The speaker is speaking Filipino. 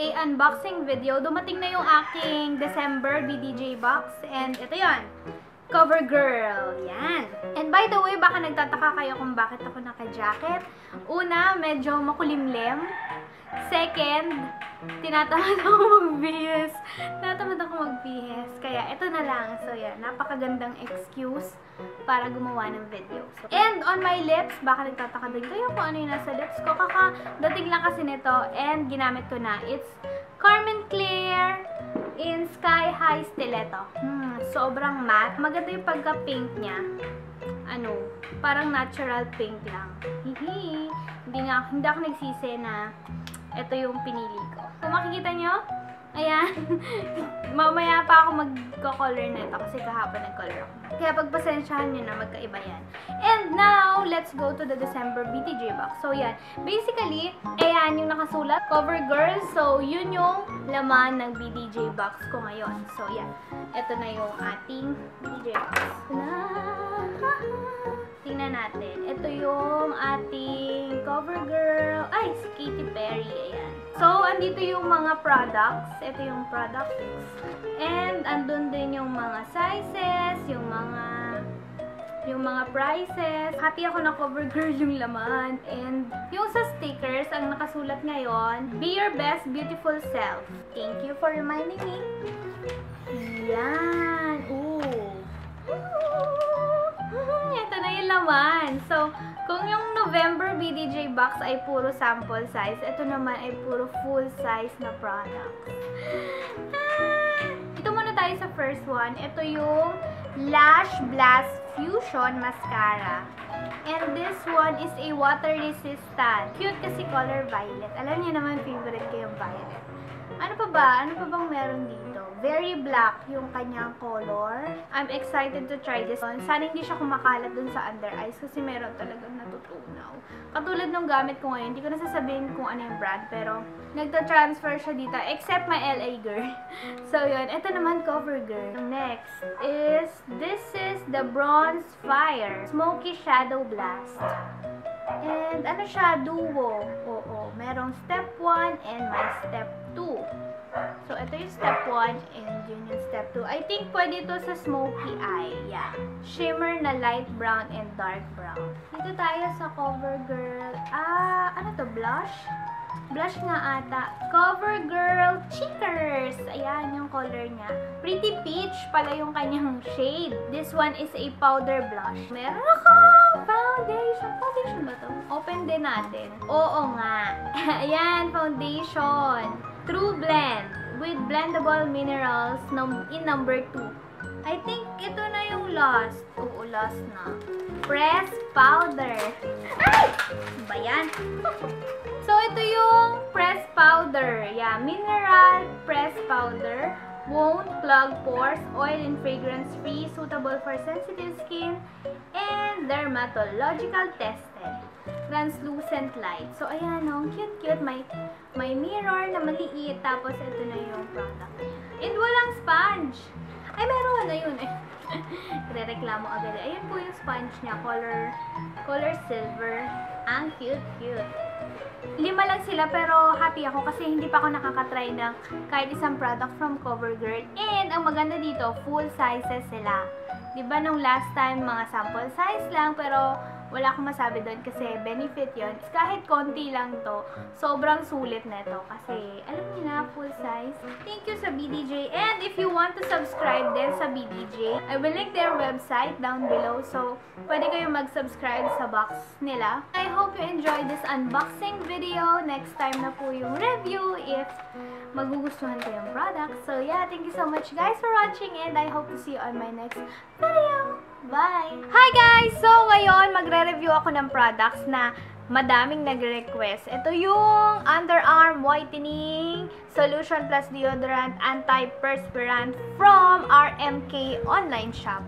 a unboxing video. Dumating na yung aking December BDJ box. And ito yan. Cover girl. Yan. And by the way, baka nagtataka kayo kung bakit ako naka-jacket. Una, medyo makulimlim. Second, tinatamad ako magbihis. Kaya ito na lang. So yan, napakagandang excuse para gumawa ng video. So, and on my lips, baka nagtataka din kayo kung ano yung nasa lips ko. Kakadating lang kasi nito and ginamit ko na. It's Carmen Clear in Sky High Stiletto. Sobrang matte. Maganda yung pagka-pink niya. Parang natural pink lang. Hihi. Hindi ako nagsisi na ito yung pinili ko. Kung makikita nyo, ayan. Mamaya pa ako magko-color na ito kasi kahapon nag-color ako. Kaya pagpasensyahan nyo na, magkaiba yan. And now, let's go to the December BDJ box. So, yan. Basically, ayan yung nakasulat, Cover Girl. So, yun yung laman ng BDJ box ko ngayon. So, yan. Ito na yung ating BDJ box. Tingnan natin. Ito yung ating Cover Girl. Ay, si Katy Perry. Ayan. So, andito yung mga products. Ito yung products. And, andun din yung mga sizes, yung mga prices. Happy ako na Cover Girl yung laman. And, yung sa stickers, ang nakasulat ngayon, Be Your Best Beautiful Self. Thank you for reminding me. Yan. Ooh. Ito na yung laman. So, kung yung November BDJ box ay puro sample size, ito naman ay puro full size na product. Ito muna tayo sa first one. Ito yung LashBlast Fusion Mascara. And this one is a water resistant. Cute kasi color violet. Alam niyo naman, favorite ko yung violet. Ano pa ba? Ano pa bang meron dito? Very black yung kanyang color. I'm excited to try this one. Sana hindi siya kumakalat dun sa under eyes kasi meron talagang natutunaw. Katulad nung gamit ko ngayon, hindi ko nasasabihin kung ano yung brand, pero nagta-transfer siya dito, except my LA girl. So yun, ito naman Cover Girl. Next is, this is the Bronze Fire Smoky Shadow Blast. And ano siya? Duo. Oo. Merong step 1 and my step 2. So, ito yung step 1 and yun yung step 2. I think pwede ito sa smoky eye. Yeah. Shimmer na light brown and dark brown. Dito tayo sa Cover Girl. Ano to? Blush? Blush nga ata. Cover Girl Cheekers. Ayan yung color niya. Pretty peach pala yung kanyang shade. This one is a powder blush. Meron ako foundation. Foundation ba to? Open din natin. Oo nga. Ayan, foundation. TruBlend with blendable minerals in number 2. I think ito na yung last. Oo, last na. Press powder. Ay! Ba yan? So, ito yung press powder. Yeah, mineral press powder. Won't clog pores, oil and fragrance free, suitable for sensitive skin, and dermatological tested. Translucent light. So, ayan o. Cute-cute. May mirror na maliit. Tapos, ito na yung product. And walang sponge. Ay, meron na yun eh. Re-reklamo agad. Ayan po yung sponge niya. Color silver. Ang cute-cute. 5 lang sila pero happy ako kasi hindi pa ako nakakatry ng kahit isang product from Cover Girl. And ang maganda dito, full sizes sila. Diba nung last time, mga sample size lang pero wala akong masabi doon kasi benefit yon. Kahit konti lang to, sobrang sulit na to kasi alam niyo na, full size. Thank you sa BDJ. And if you want to subscribe din sa BDJ, I will link their website down below. So, pwede kayong mag-subscribe sa box nila. I hope you enjoyed this unboxing video. Next time na po yung review if magugustuhan ko yung product. So, yeah, thank you so much guys for watching and I hope to see you on my next video. Bye! Hi guys! So, ngayon, magre-review ako ng products na madaming nag-request. Ito yung Underarm Whitening Solution Plus Deodorant Anti-Perspirant from RMK online shop.